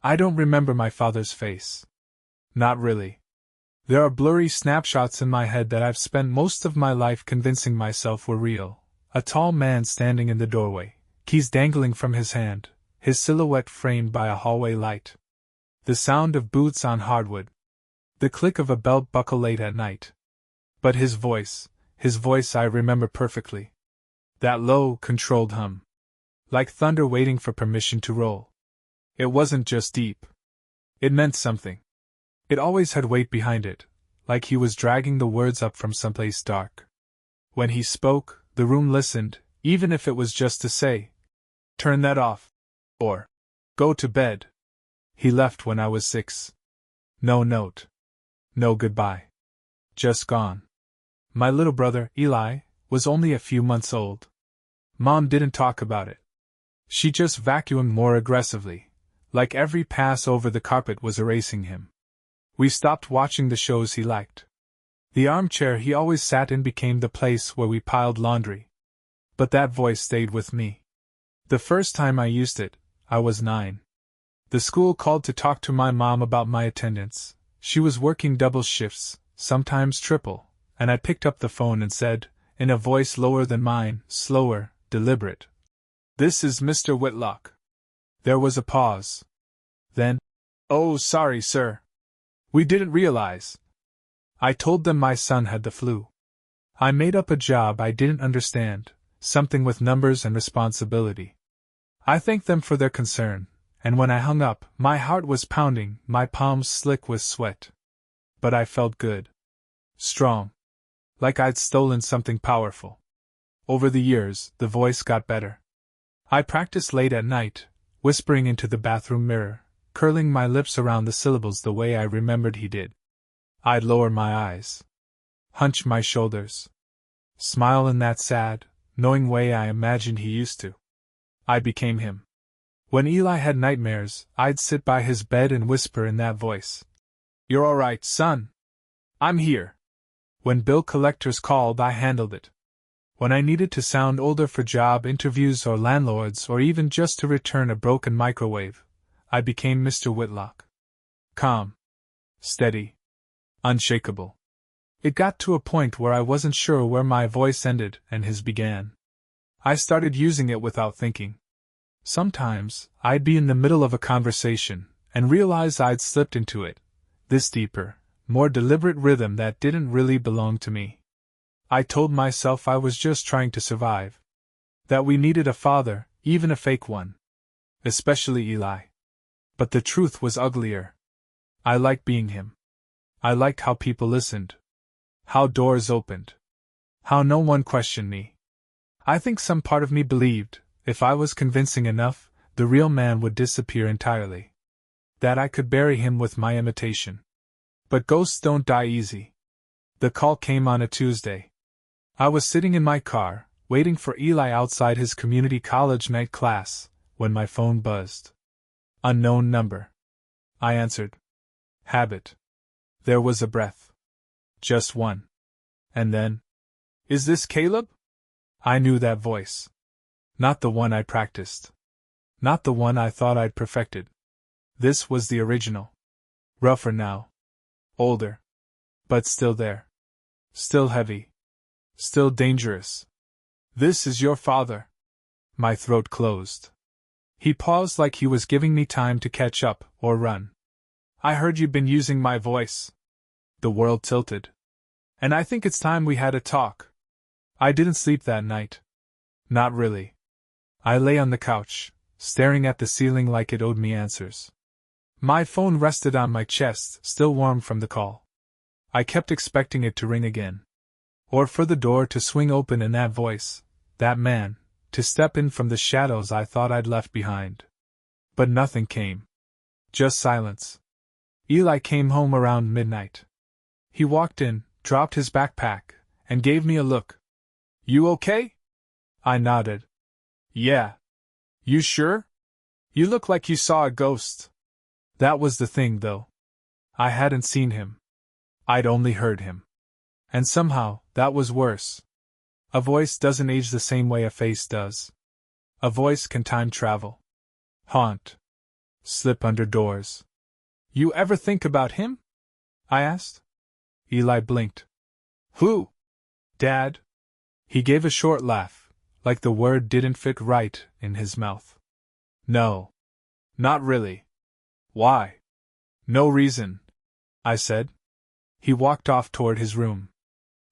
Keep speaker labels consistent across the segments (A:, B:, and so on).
A: I don't remember my father's face. Not really. There are blurry snapshots in my head that I've spent most of my life convincing myself were real. A tall man standing in the doorway, keys dangling from his hand, his silhouette framed by a hallway light. The sound of boots on hardwood. The click of a belt buckle late at night. But his voice I remember perfectly. That low, controlled hum. Like thunder waiting for permission to roll. It wasn't just deep. It meant something. It always had weight behind it, like he was dragging the words up from someplace dark. When he spoke, the room listened, even if it was just to say, "Turn that off," or "Go to bed." He left when I was 6. No note. No goodbye. Just gone. My little brother, Eli, was only a few months old. Mom didn't talk about it. She just vacuumed more aggressively, like every pass over the carpet was erasing him. We stopped watching the shows he liked. The armchair he always sat in became the place where we piled laundry. But that voice stayed with me. The first time I used it, I was 9. The school called to talk to my mom about my attendance. She was working double shifts, sometimes triple, and I picked up the phone and said, in a voice lower than mine, slower, deliberate, "This is Mr. Whitlock." There was a pause. Then, "Oh, sorry, sir. We didn't realize." I told them my son had the flu. I made up a job I didn't understand, something with numbers and responsibility. I thanked them for their concern, and when I hung up, my heart was pounding, my palms slick with sweat. But I felt good. Strong. Like I'd stolen something powerful. Over the years, the voice got better. I practiced late at night, whispering into the bathroom mirror, curling my lips around the syllables the way I remembered he did. I'd lower my eyes, hunch my shoulders, smile in that sad, knowing way I imagined he used to. I became him. When Eli had nightmares, I'd sit by his bed and whisper in that voice, "You're all right, son. I'm here." When bill collectors called, I handled it. When I needed to sound older for job interviews or landlords or even just to return a broken microwave, I became Mr. Whitlock. Calm. Steady. Unshakable. It got to a point where I wasn't sure where my voice ended and his began. I started using it without thinking. Sometimes, I'd be in the middle of a conversation and realize I'd slipped into it, this deeper, more deliberate rhythm that didn't really belong to me. I told myself I was just trying to survive. That we needed a father, even a fake one. Especially Eli. But the truth was uglier. I liked being him. I liked how people listened. How doors opened. How no one questioned me. I think some part of me believed, if I was convincing enough, the real man would disappear entirely. That I could bury him with my imitation. But ghosts don't die easy. The call came on a Tuesday. I was sitting in my car, waiting for Eli outside his community college night class, when my phone buzzed. Unknown number. I answered. Habit. There was a breath. Just one. And then, "Is this Caleb?" I knew that voice. Not the one I practiced. Not the one I thought I'd perfected. This was the original. Rougher now. Older. But still there. Still heavy. Still dangerous. "This is your father." My throat closed. He paused like he was giving me time to catch up or run. "I heard you've been using my voice." The world tilted. "And I think it's time we had a talk." I didn't sleep that night. Not really. I lay on the couch, staring at the ceiling like it owed me answers. My phone rested on my chest, still warm from the call. I kept expecting it to ring again. Or for the door to swing open and that voice, that man, to step in from the shadows I thought I'd left behind. But nothing came. Just silence. Eli came home around midnight. He walked in, dropped his backpack, and gave me a look. "You okay?" I nodded. "Yeah. You sure? You look like you saw a ghost." That was the thing, though. I hadn't seen him. I'd only heard him. And somehow, that was worse. A voice doesn't age the same way a face does. A voice can time travel. Haunt. slip under doors. You ever think about him? I asked. Eli blinked. Who? Dad? He gave a short laugh, like the word didn't fit right in his mouth. No. Not really. Why? No reason, I said. He walked off toward his room.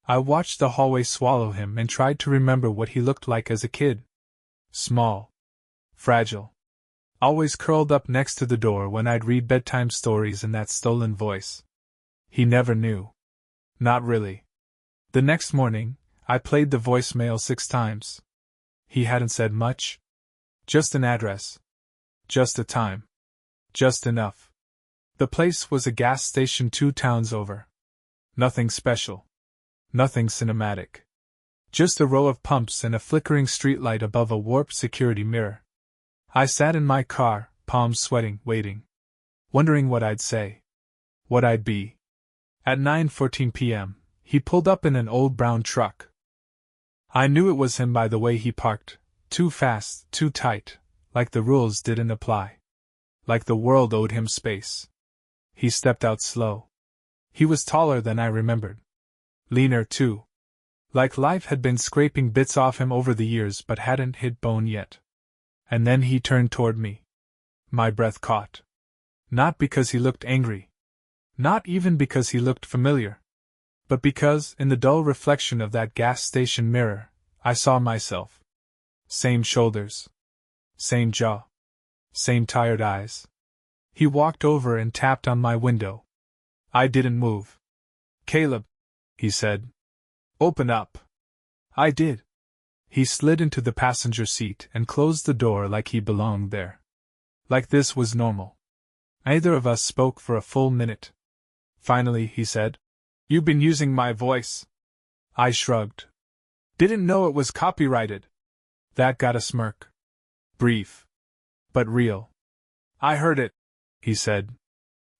A: I watched the hallway swallow him and tried to remember what he looked like as a kid. Small. Fragile. Always curled up next to the door when I'd read bedtime stories in that stolen voice. He never knew. Not really. The next morning, I played the voicemail 6 times. He hadn't said much. Just an address. Just a time. Just enough. The place was a gas station 2 towns over. Nothing special. Nothing cinematic. Just a row of pumps and a flickering streetlight above a warped security mirror. I sat in my car, palms sweating, waiting. Wondering what I'd say. What I'd be. At 9:14 p.m., he pulled up in an old brown truck. I knew it was him by the way he parked, too fast, too tight, like the rules didn't apply. Like the world owed him space. He stepped out slow. He was taller than I remembered. Leaner, too. Like life had been scraping bits off him over the years but hadn't hit bone yet. And then he turned toward me. My breath caught. Not because he looked angry. Not even because he looked familiar. But because, in the dull reflection of that gas station mirror, I saw myself. Same shoulders. Same jaw. Same tired eyes. He walked over and tapped on my window. I didn't move. Caleb, he said. Open up. I did. He slid into the passenger seat and closed the door like he belonged there. Like this was normal. Neither of us spoke for a full minute. Finally, he said, You've been using my voice. I shrugged. Didn't know it was copyrighted. That got a smirk. Brief. But real. I heard it, he said.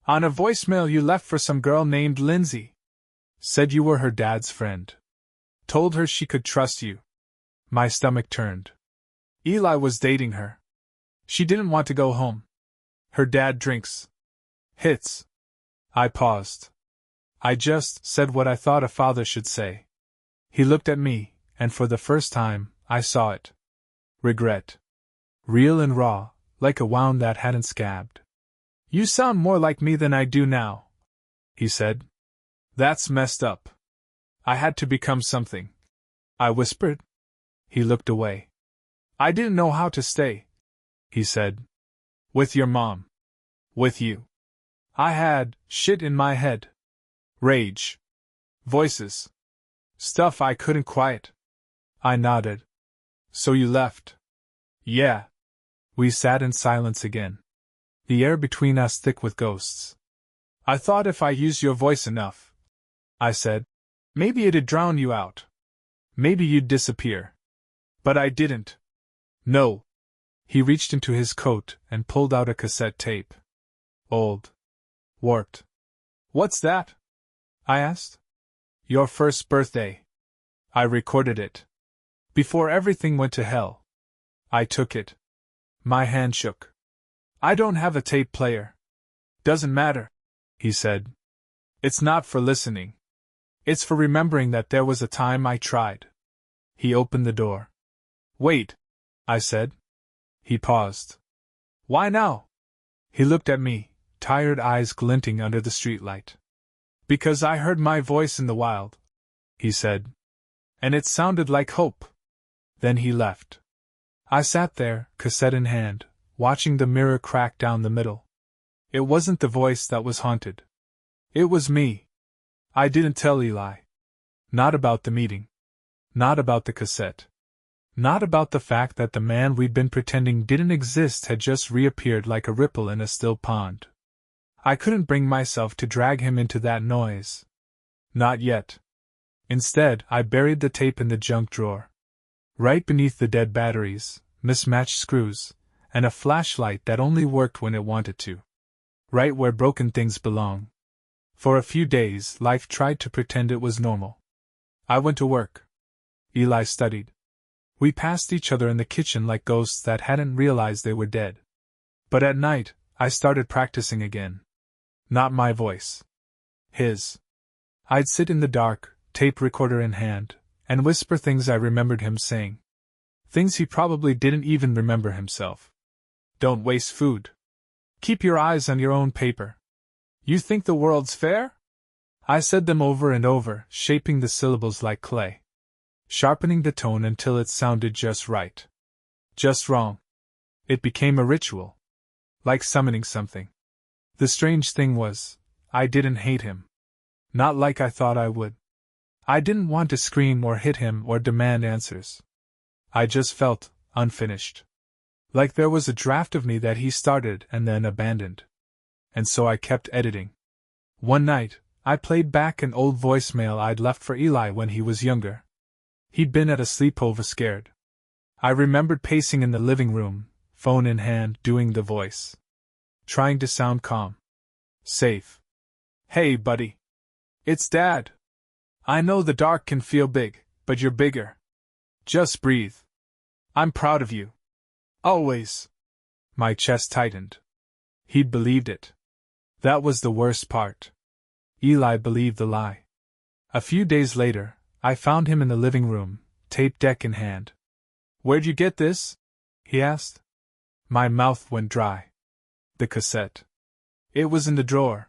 A: On a voicemail you left for some girl named Lindsay. Said you were her dad's friend. Told her she could trust you. My stomach turned. Eli was dating her. She didn't want to go home. Her dad drinks. Hits. I paused. I just said what I thought a father should say. He looked at me, and for the first time, I saw it. Regret. Real and raw, like a wound that hadn't scabbed. You sound more like me than I do now, he said. That's messed up. I had to become something. I whispered. He looked away. I didn't know how to stay, he said. With your mom. With you. I had shit in my head. Rage. Voices. Stuff I couldn't quiet. I nodded. So you left? Yeah. We sat in silence again. The air between us thick with ghosts. I thought if I used your voice enough, I said, maybe it'd drown you out. Maybe you'd disappear. But I didn't. No. He reached into his coat and pulled out a cassette tape. Old. Warped. What's that? I asked. Your first birthday. I recorded it. Before everything went to hell. I took it. My hand shook. I don't have a tape player. Doesn't matter, he said. It's not for listening. It's for remembering that there was a time I tried. He opened the door. Wait, I said. He paused. Why now? He looked at me, tired eyes glinting under the streetlight. Because I heard my voice in the wild, he said. And it sounded like hope. Then he left. I sat there, cassette in hand, watching the mirror crack down the middle. It wasn't the voice that was haunted. It was me. I didn't tell Eli. Not about the meeting. Not about the cassette. Not about the fact that the man we'd been pretending didn't exist had just reappeared like a ripple in a still pond. I couldn't bring myself to drag him into that noise. Not yet. Instead, I buried the tape in the junk drawer. Right beneath the dead batteries, mismatched screws, and a flashlight that only worked when it wanted to. Right where broken things belong. For a few days, life tried to pretend it was normal. I went to work. Eli studied. We passed each other in the kitchen like ghosts that hadn't realized they were dead. But at night, I started practicing again. Not my voice. His. I'd sit in the dark, tape recorder in hand, and whisper things I remembered him saying. Things he probably didn't even remember himself. Don't waste food. Keep your eyes on your own paper. You think the world's fair? I said them over and over, shaping the syllables like clay. Sharpening the tone until it sounded just right. Just wrong. It became a ritual. Like summoning something. The strange thing was, I didn't hate him. Not like I thought I would. I didn't want to scream or hit him or demand answers. I just felt unfinished. Like there was a draft of me that he started and then abandoned. And so I kept editing. One night, I played back an old voicemail I'd left for Eli when he was younger. He'd been at a sleepover scared. I remembered pacing in the living room, phone in hand, doing the voice. Trying to sound calm. Safe. Hey, buddy. It's Dad. I know the dark can feel big, but you're bigger. Just breathe. I'm proud of you. Always. My chest tightened. He'd believed it. That was the worst part. Eli believed the lie. A few days later, I found him in the living room, tape deck in hand. Where'd you get this? He asked. My mouth went dry. The cassette. It was in the drawer,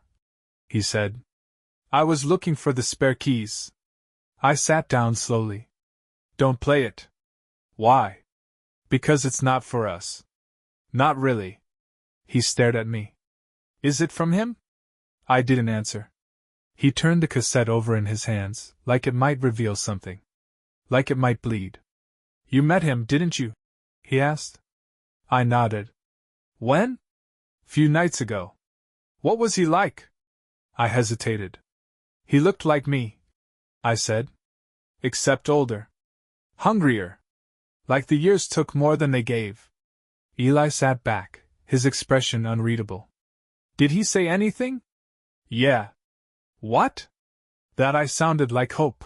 A: he said. I was looking for the spare keys. I sat down slowly. Don't play it. Why? Because it's not for us. Not really. He stared at me. Is it from him? I didn't answer. He turned the cassette over in his hands, like it might reveal something. Like it might bleed. You met him, didn't you? He asked. I nodded. When? Few nights ago. What was he like? I hesitated. He looked like me, I said. Except older. Hungrier. Like the years took more than they gave. Eli sat back, his expression unreadable. Did he say anything? Yeah. What? That I sounded like hope.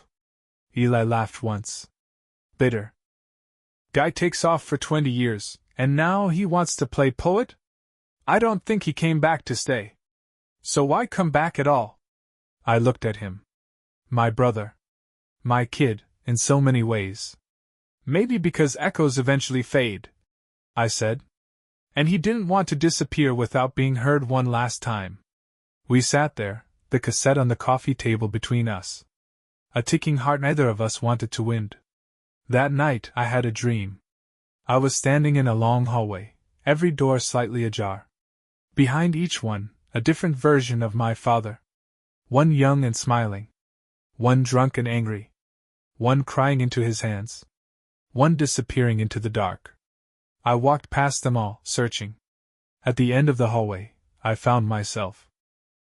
A: Eli laughed once. Bitter. Guy takes off for 20 years, and now he wants to play poet? I don't think he came back to stay. So why come back at all? I looked at him. My brother. My kid, in so many ways. Maybe because echoes eventually fade, I said. And he didn't want to disappear without being heard one last time. We sat there, the cassette on the coffee table between us. A ticking heart neither of us wanted to wind. That night I had a dream. I was standing in a long hallway, every door slightly ajar. Behind each one, a different version of my father. One young and smiling. One drunk and angry. One crying into his hands. One disappearing into the dark. I walked past them all, searching. At the end of the hallway, I found myself.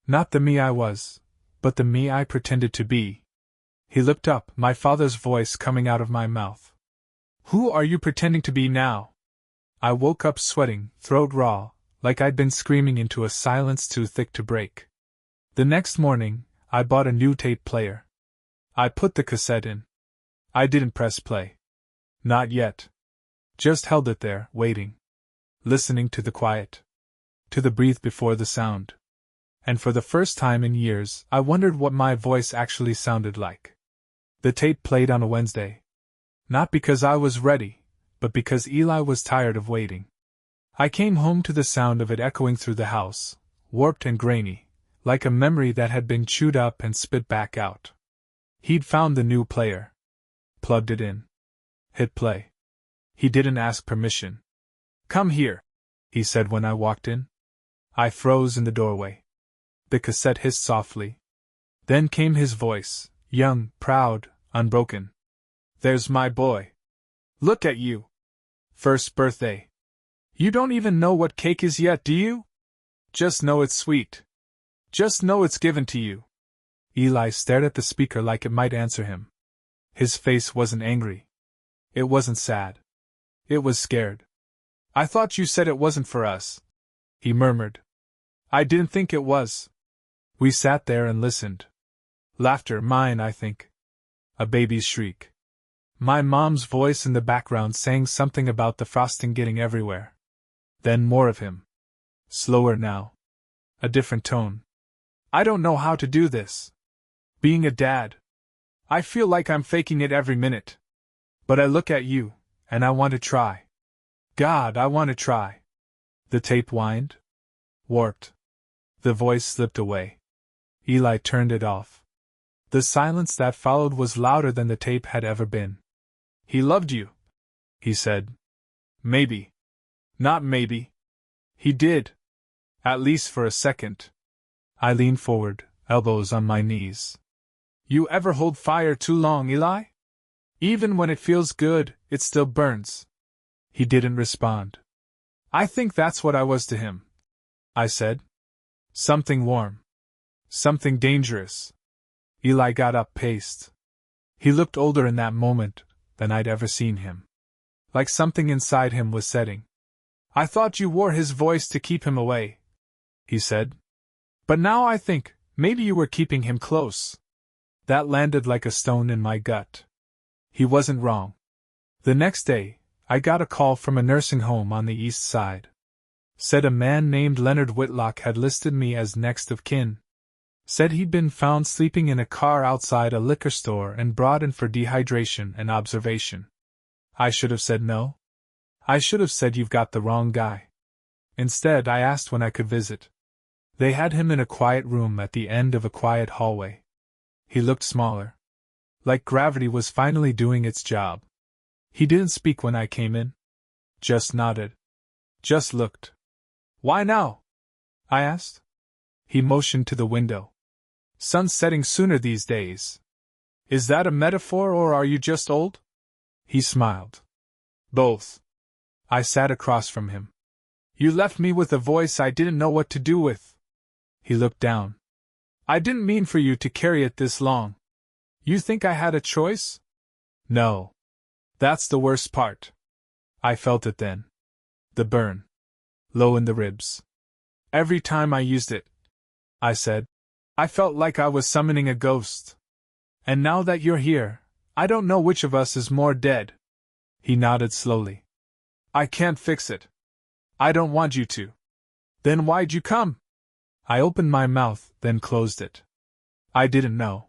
A: Not the me I was, but the me I pretended to be. He looked up, my father's voice coming out of my mouth. Who are you pretending to be now? I woke up sweating, throat raw, like I'd been screaming into a silence too thick to break. The next morning, I bought a new tape player. I put the cassette in. I didn't press play. Not yet. Just held it there, waiting. Listening to the quiet. To the breathe before the sound. And for the first time in years, I wondered what my voice actually sounded like. The tape played on a Wednesday. Not because I was ready, but because Eli was tired of waiting. I came home to the sound of it echoing through the house, warped and grainy, like a memory that had been chewed up and spit back out. He'd found the new player. Plugged it in. Hit play. He didn't ask permission. Come here, he said when I walked in. I froze in the doorway. The cassette hissed softly. Then came his voice, young, proud, unbroken. There's my boy. Look at you. First birthday. You don't even know what cake is yet, do you? Just know it's sweet. Just know it's given to you. Eli stared at the speaker like it might answer him. His face wasn't angry. It wasn't sad. It was scared. I thought you said it wasn't for us, he murmured. I didn't think it was. We sat there and listened. Laughter, mine, I think. A baby's shriek. My mom's voice in the background saying something about the frosting getting everywhere. Then more of him. Slower now. A different tone. I don't know how to do this. Being a dad. I feel like I'm faking it every minute. But I look at you, and I want to try. God, I want to try. The tape whined. Warped. The voice slipped away. Eli turned it off. The silence that followed was louder than the tape had ever been. He loved you, he said. Maybe. Not maybe. He did. At least for a second. I leaned forward, elbows on my knees. You ever hold fire too long, Eli? Even when it feels good, it still burns. He didn't respond. I think that's what I was to him, I said. Something warm. Something dangerous. Eli got up, paced. He looked older in that moment than I'd ever seen him. Like something inside him was setting. I thought you wore his voice to keep him away, he said. But now I think, maybe you were keeping him close. That landed like a stone in my gut. He wasn't wrong. The next day, I got a call from a nursing home on the east side. Said a man named Leonard Whitlock had listed me as next of kin. Said he'd been found sleeping in a car outside a liquor store and brought in for dehydration and observation. I should have said no. I should have said you've got the wrong guy. Instead, I asked when I could visit. They had him in a quiet room at the end of a quiet hallway. He looked smaller. Like gravity was finally doing its job. He didn't speak when I came in. Just nodded. Just looked. Why now? I asked. He motioned to the window. Sun's setting sooner these days. Is that a metaphor or are you just old? He smiled. Both. I sat across from him. You left me with a voice I didn't know what to do with. He looked down. I didn't mean for you to carry it this long. You think I had a choice? No. That's the worst part. I felt it then. The burn. Low in the ribs. Every time I used it, I said, I felt like I was summoning a ghost. And now that you're here, I don't know which of us is more dead. He nodded slowly. I can't fix it. I don't want you to. Then why'd you come? I opened my mouth, then closed it. I didn't know.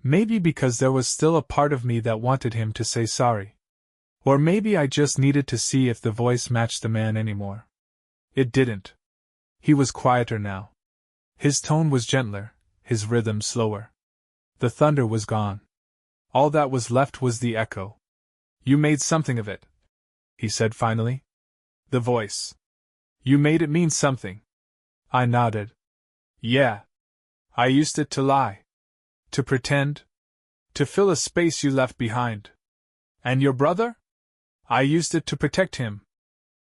A: Maybe because there was still a part of me that wanted him to say sorry. Or maybe I just needed to see if the voice matched the man anymore. It didn't. He was quieter now. His tone was gentler, his rhythm slower. The thunder was gone. All that was left was the echo. You made something of it, he said finally. The voice. You made it mean something. I nodded. Yeah. I used it to lie. To pretend. To fill a space you left behind. And your brother? I used it to protect him.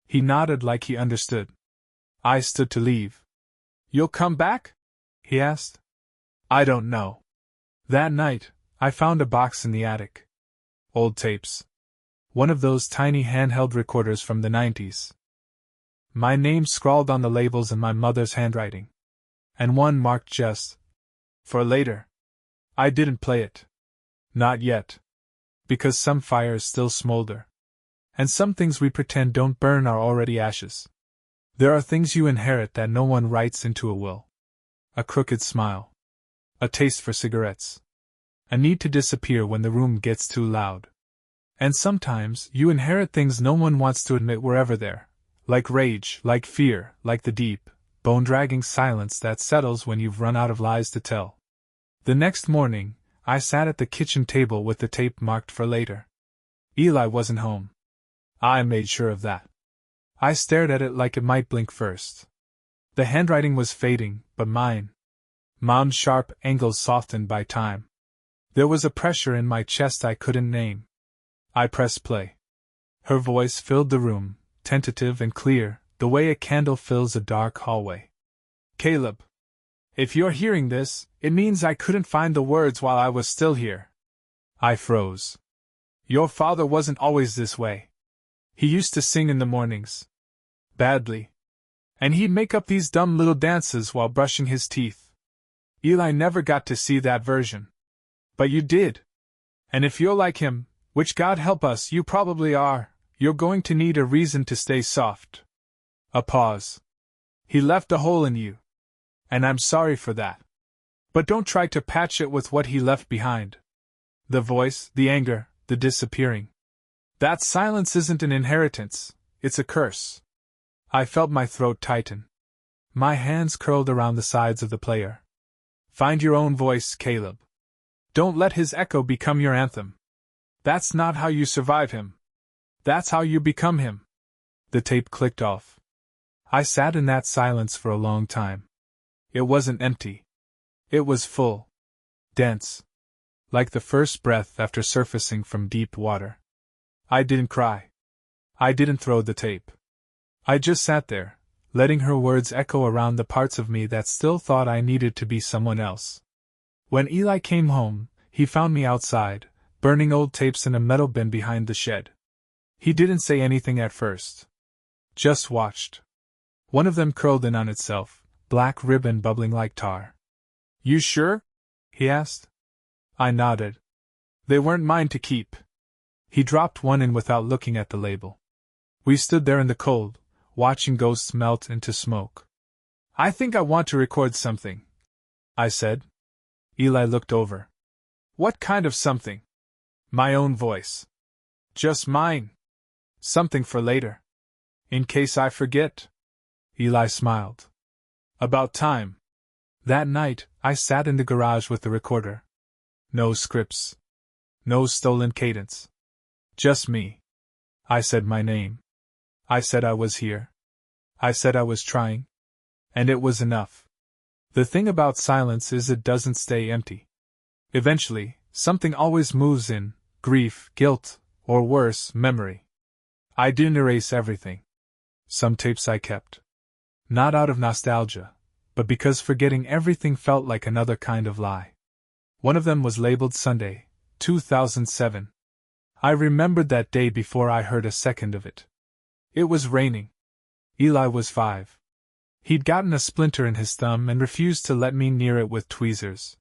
A: He nodded like he understood. I stood to leave. You'll come back? He asked. I don't know. That night, I found a box in the attic. Old tapes. One of those tiny handheld recorders from the 90s. My name scrawled on the labels in my mother's handwriting. And one marked just for later. I didn't play it. Not yet. Because some fires still smolder. And some things we pretend don't burn are already ashes. There are things you inherit that no one writes into a will. A crooked smile. A taste for cigarettes. A need to disappear when the room gets too loud. And sometimes you inherit things no one wants to admit were ever there. Like rage, like fear, like the deep, bone-dragging silence that settles when you've run out of lies to tell. The next morning, I sat at the kitchen table with the tape marked for later. Eli wasn't home. I made sure of that. I stared at it like it might blink first. The handwriting was fading, but mine. Mom's sharp angles softened by time. There was a pressure in my chest I couldn't name. I pressed play. Her voice filled the room, tentative and clear, the way a candle fills a dark hallway. Caleb. If you're hearing this, it means I couldn't find the words while I was still here. I froze. Your father wasn't always this way. He used to sing in the mornings. Badly. And he'd make up these dumb little dances while brushing his teeth. Eli never got to see that version. But you did. And if you're like him, which God help us you probably are, you're going to need a reason to stay soft. A pause. He left a hole in you. And I'm sorry for that. But don't try to patch it with what he left behind. The voice, the anger, the disappearing. That silence isn't an inheritance, it's a curse. I felt my throat tighten. My hands curled around the sides of the player. Find your own voice, Caleb. Don't let his echo become your anthem. That's not how you survive him. That's how you become him. The tape clicked off. I sat in that silence for a long time. It wasn't empty. It was full. Dense. Like the first breath after surfacing from deep water. I didn't cry. I didn't throw the tape. I just sat there, letting her words echo around the parts of me that still thought I needed to be someone else. When Eli came home, he found me outside, burning old tapes in a metal bin behind the shed. He didn't say anything at first. Just watched. One of them curled in on itself, black ribbon bubbling like tar. You sure? He asked. I nodded. They weren't mine to keep. He dropped one in without looking at the label. We stood there in the cold, watching ghosts melt into smoke. I think I want to record something, I said. Eli looked over. What kind of something? My own voice. Just mine. Something for later. In case I forget. Eli smiled. About time. That night, I sat in the garage with the recorder. No scripts. No stolen cadence. Just me. I said my name. I said I was here. I said I was trying. And it was enough. The thing about silence is it doesn't stay empty. Eventually, something always moves in, grief, guilt, or worse, memory. I didn't erase everything. Some tapes I kept. Not out of nostalgia, but because forgetting everything felt like another kind of lie. One of them was labeled Sunday, 2007. I remembered that day before I heard a second of it. It was raining. Eli was 5. He'd gotten a splinter in his thumb and refused to let me near it with tweezers.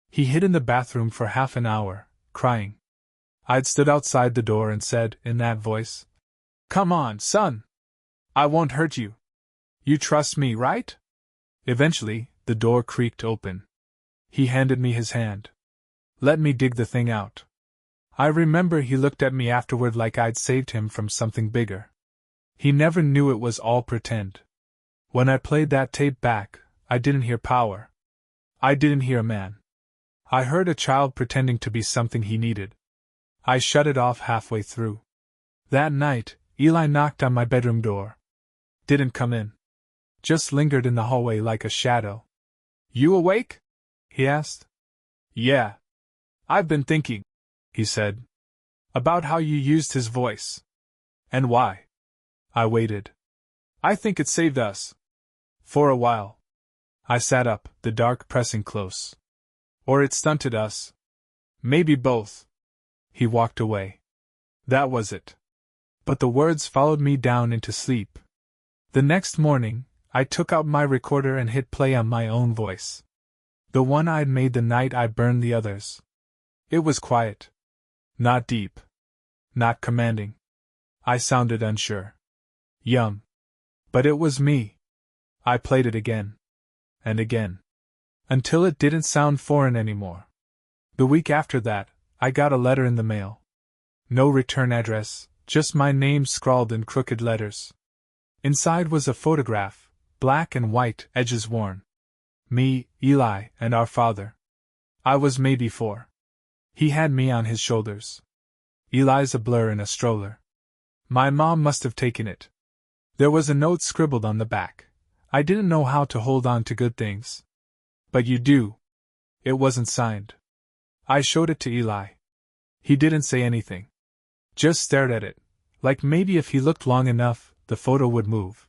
A: He hid in the bathroom for half an hour, crying. I'd stood outside the door and said, in that voice, "Come on, son. I won't hurt you. You trust me, right?" Eventually, the door creaked open. He handed me his hand. Let me dig the thing out. I remember he looked at me afterward like I'd saved him from something bigger. He never knew it was all pretend. When I played that tape back, I didn't hear power. I didn't hear a man. I heard a child pretending to be something he needed. I shut it off halfway through. That night, Eli knocked on my bedroom door. Didn't come in. Just lingered in the hallway like a shadow. You awake? He asked. Yeah. I've been thinking, he said, about how you used his voice. And why. I waited. I think it saved us. For a while. I sat up, the dark pressing close. Or it stunted us. Maybe both. He walked away. That was it. But the words followed me down into sleep. The next morning, I took out my recorder and hit play on my own voice. The one I'd made the night I burned the others. It was quiet. Not deep. Not commanding. I sounded unsure. Young. But it was me. I played it again. And again. Until it didn't sound foreign anymore. The week after that, I got a letter in the mail. No return address, just my name scrawled in crooked letters. Inside was a photograph, black and white, edges worn. Me, Eli, and our father. I was maybe 4. He had me on his shoulders. Eli's a blur in a stroller. My mom must have taken it. There was a note scribbled on the back. I didn't know how to hold on to good things. But you do. It wasn't signed. I showed it to Eli. He didn't say anything. Just stared at it, like maybe if he looked long enough, the photo would move.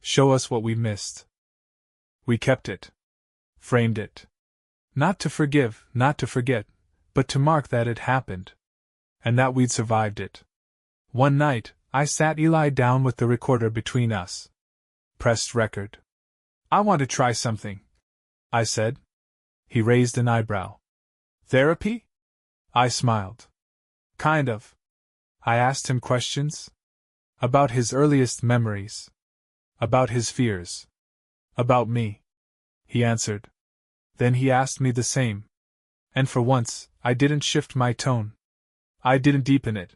A: Show us what we missed. We kept it. Framed it. Not to forgive, not to forget, but to mark that it happened. And that we'd survived it. One night, I sat Eli down with the recorder between us. Pressed record. I want to try something, I said. He raised an eyebrow. Therapy? I smiled. Kind of. I asked him questions. About his earliest memories. About his fears. About me, he answered. Then he asked me the same. And for once, I didn't shift my tone. I didn't deepen it.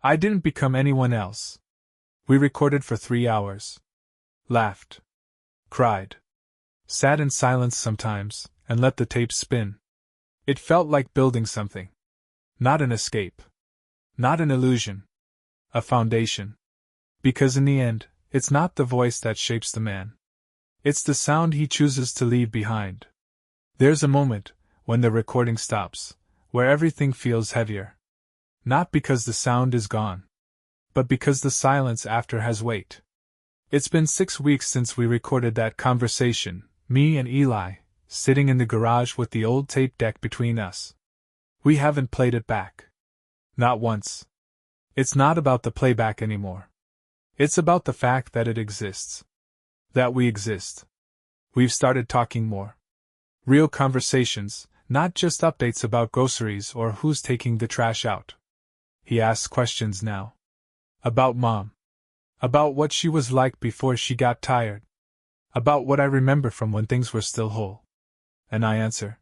A: I didn't become anyone else. We recorded for 3 hours. Laughed. Cried. Sat in silence sometimes, and let the tape spin. It felt like building something. Not an escape. Not an illusion. A foundation. Because in the end, it's not the voice that shapes the man. It's the sound he chooses to leave behind. There's a moment, when the recording stops, where everything feels heavier. Not because the sound is gone, but because the silence after has weight. It's been 6 weeks since we recorded that conversation, me and Eli, sitting in the garage with the old tape deck between us. We haven't played it back. Not once. It's not about the playback anymore. It's about the fact that it exists. That we exist. We've started talking more. Real conversations, not just updates about groceries or who's taking the trash out. He asks questions now. About Mom. About what she was like before she got tired. About what I remember from when things were still whole. And I answer.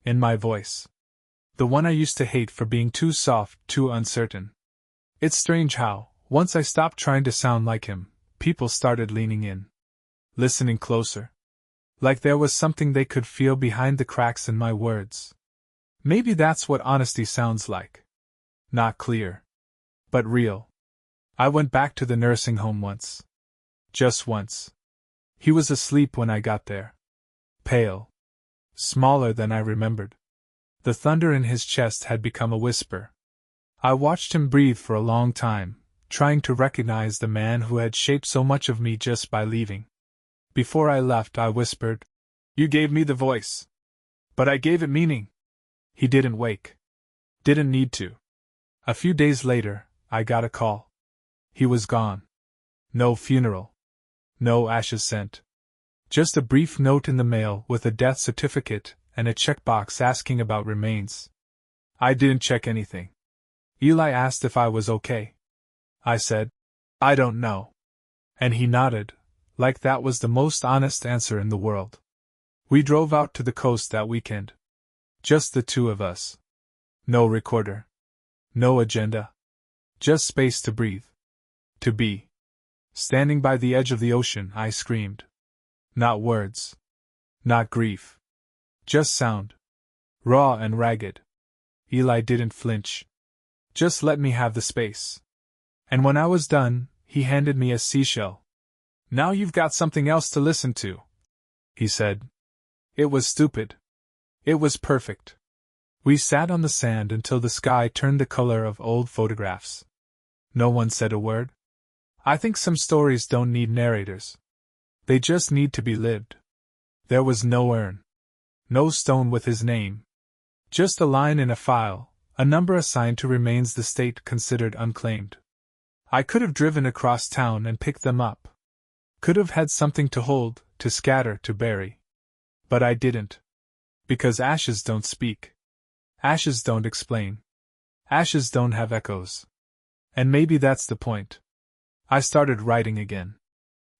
A: In my voice. The one I used to hate for being too soft, too uncertain. It's strange how, once I stopped trying to sound like him, people started leaning in. Listening closer. Like there was something they could feel behind the cracks in my words. Maybe that's what honesty sounds like. Not clear. But real. I went back to the nursing home once. Just once. He was asleep when I got there. Pale. Smaller than I remembered. The thunder in his chest had become a whisper. I watched him breathe for a long time, trying to recognize the man who had shaped so much of me just by leaving. Before I left, I whispered, "You gave me the voice. But I gave it meaning." He didn't wake. Didn't need to. A few days later, I got a call. He was gone. No funeral. No ashes sent. Just a brief note in the mail with a death certificate and a checkbox asking about remains. I didn't check anything. Eli asked if I was okay. I said, "I don't know." And he nodded, like that was the most honest answer in the world. We drove out to the coast that weekend. Just the two of us. No recorder. No agenda. Just space to breathe. To be. Standing by the edge of the ocean, I screamed. Not words. Not grief. Just sound. Raw and ragged. Eli didn't flinch. Just let me have the space. And when I was done, he handed me a seashell. "Now you've got something else to listen to," he said. It was stupid. It was perfect. We sat on the sand until the sky turned the color of old photographs. No one said a word. I think some stories don't need narrators. They just need to be lived. There was no urn. No stone with his name. Just a line in a file, a number assigned to remains the state considered unclaimed. I could have driven across town and picked them up. Could have had something to hold, to scatter, to bury. But I didn't. Because ashes don't speak. Ashes don't explain. Ashes don't have echoes. And maybe that's the point. I started writing again.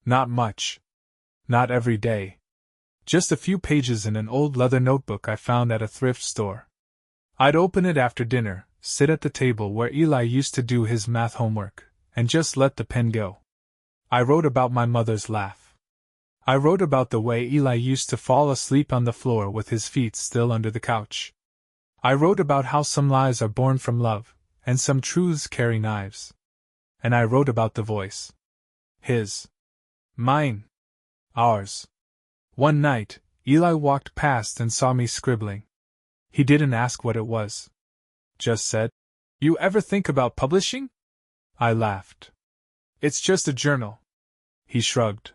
A: Not much. Not every day. Just a few pages in an old leather notebook I found at a thrift store. I'd open it after dinner, sit at the table where Eli used to do his math homework, and just let the pen go. I wrote about my mother's laugh. I wrote about the way Eli used to fall asleep on the floor with his feet still under the couch. I wrote about how some lies are born from love, and some truths carry knives. And I wrote about the voice. His. Mine. Ours. One night, Eli walked past and saw me scribbling. He didn't ask what it was. Just said, "You ever think about publishing?" I laughed. "It's just a journal." He shrugged.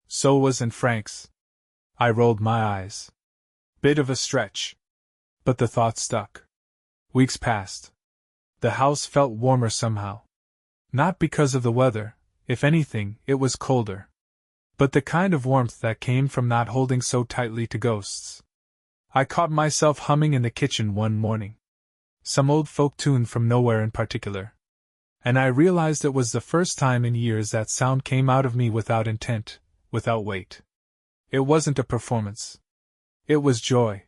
A: So wasn't Frank's. I rolled my eyes. Bit of a stretch. But the thought stuck. Weeks passed. The house felt warmer somehow. Not because of the weather, if anything, it was colder. But the kind of warmth that came from not holding so tightly to ghosts. I caught myself humming in the kitchen one morning. Some old folk tune from nowhere in particular. And I realized it was the first time in years that sound came out of me without intent, without weight. It wasn't a performance. It was joy.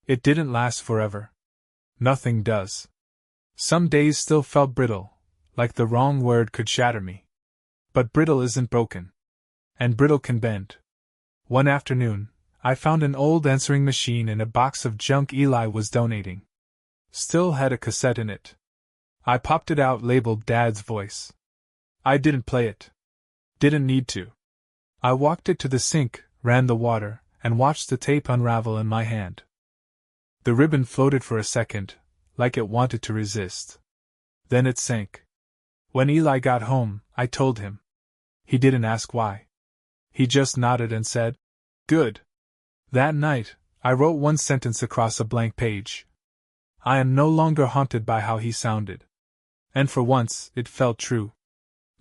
A: It didn't last forever. Nothing does. Some days still felt brittle, like the wrong word could shatter me. But brittle isn't broken. And brittle can bend. One afternoon, I found an old answering machine in a box of junk Eli was donating. Still had a cassette in it. I popped it out labeled Dad's voice. I didn't play it. Didn't need to. I walked it to the sink, ran the water, and watched the tape unravel in my hand. The ribbon floated for a second, like it wanted to resist. Then it sank. When Eli got home, I told him. He didn't ask why. He just nodded and said, "Good." That night, I wrote one sentence across a blank page. I am no longer haunted by how he sounded. And for once, it felt true.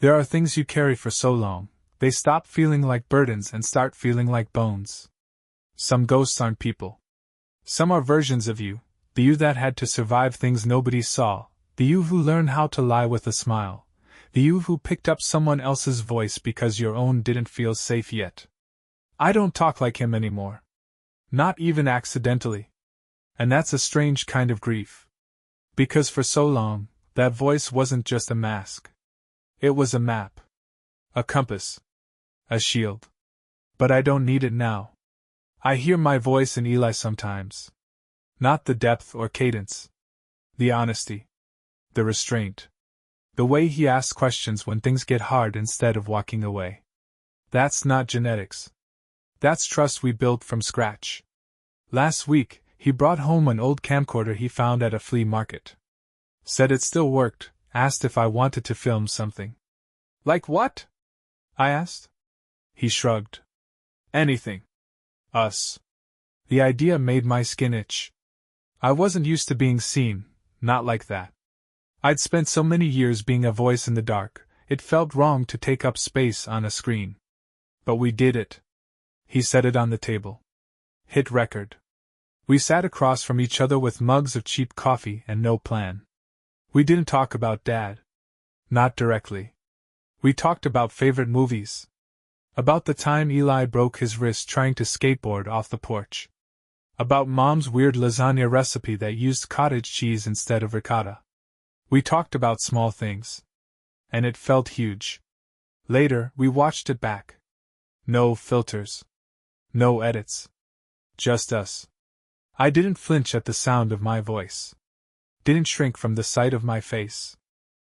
A: There are things you carry for so long, they stop feeling like burdens and start feeling like bones. Some ghosts aren't people. Some are versions of you, the you that had to survive things nobody saw, the you who learned how to lie with a smile, the you who picked up someone else's voice because your own didn't feel safe yet. I don't talk like him anymore. Not even accidentally. And that's a strange kind of grief. Because for so long, that voice wasn't just a mask. It was a map. A compass. A shield. But I don't need it now. I hear my voice in Eli sometimes. Not the depth or cadence. The honesty. The restraint. The way he asks questions when things get hard instead of walking away. That's not genetics. That's trust we built from scratch. Last week, he brought home an old camcorder he found at a flea market. Said it still worked, asked if I wanted to film something. Like what? I asked. He shrugged. Anything. Us. The idea made my skin itch. I wasn't used to being seen, not like that. I'd spent so many years being a voice in the dark, it felt wrong to take up space on a screen. But we did it. He set it on the table. Hit record. We sat across from each other with mugs of cheap coffee and no plan. We didn't talk about Dad. Not directly. We talked about favorite movies. About the time Eli broke his wrist trying to skateboard off the porch. About Mom's weird lasagna recipe that used cottage cheese instead of ricotta. We talked about small things. And it felt huge. Later, we watched it back. No filters. No edits. Just us. I didn't flinch at the sound of my voice. Didn't shrink from the sight of my face.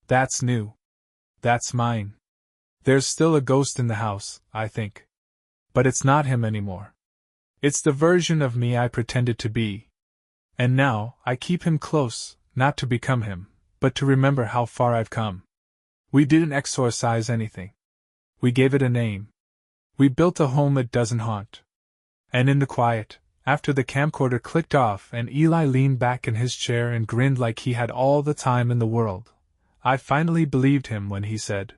A: That's new. That's mine. There's still a ghost in the house, I think. But it's not him anymore. It's the version of me I pretended to be. And now, I keep him close, not to become him, but to remember how far I've come. We didn't exorcise anything. We gave it a name. We built a home it doesn't haunt. And in the quiet, after the camcorder clicked off and Eli leaned back in his chair and grinned like he had all the time in the world, I finally believed him when he said,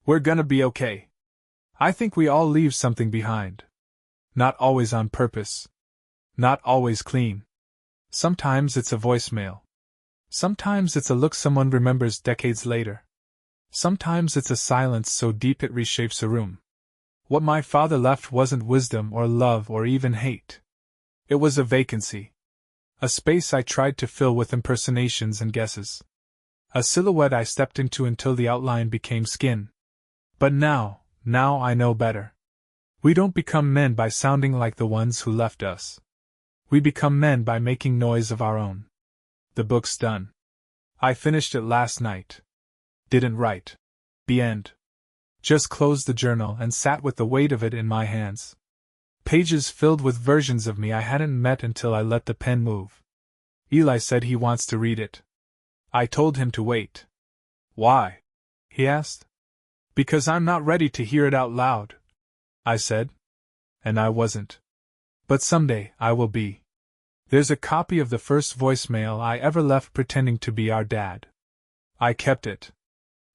A: "We're gonna be okay. I think we all leave something behind. Not always on purpose. Not always clean. Sometimes it's a voicemail. Sometimes it's a look someone remembers decades later. Sometimes it's a silence so deep it reshapes a room. What my father left wasn't wisdom or love or even hate. It was a vacancy. A space I tried to fill with impersonations and guesses. A silhouette I stepped into until the outline became skin. But now I know better. We don't become men by sounding like the ones who left us. We become men by making noise of our own. The book's done. I finished it last night. Didn't write. The end. Just closed the journal and sat with the weight of it in my hands. Pages filled with versions of me I hadn't met until I let the pen move. Eli said he wants to read it. I told him to wait. Why? He asked. Because I'm not ready to hear it out loud, I said. And I wasn't. But someday I will be. There's a copy of the first voicemail I ever left pretending to be our dad. I kept it.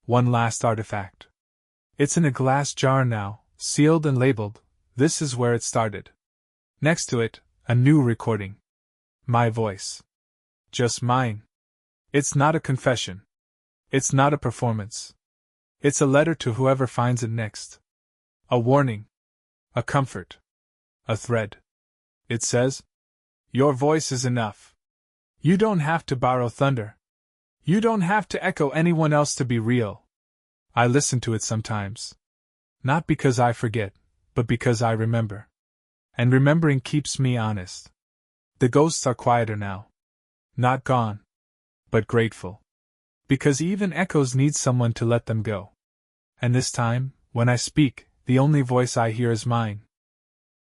A: One last artifact. It's in a glass jar now, sealed and labeled. This is where it started. Next to it, a new recording. My voice. Just mine. It's not a confession. It's not a performance. It's a letter to whoever finds it next. A warning. A comfort. A thread. It says, "Your voice is enough. You don't have to borrow thunder. You don't have to echo anyone else to be real." I listen to it sometimes. Not because I forget, but because I remember. And remembering keeps me honest. The ghosts are quieter now. Not gone, but grateful. Because even echoes need someone to let them go. And this time, when I speak, the only voice I hear is mine,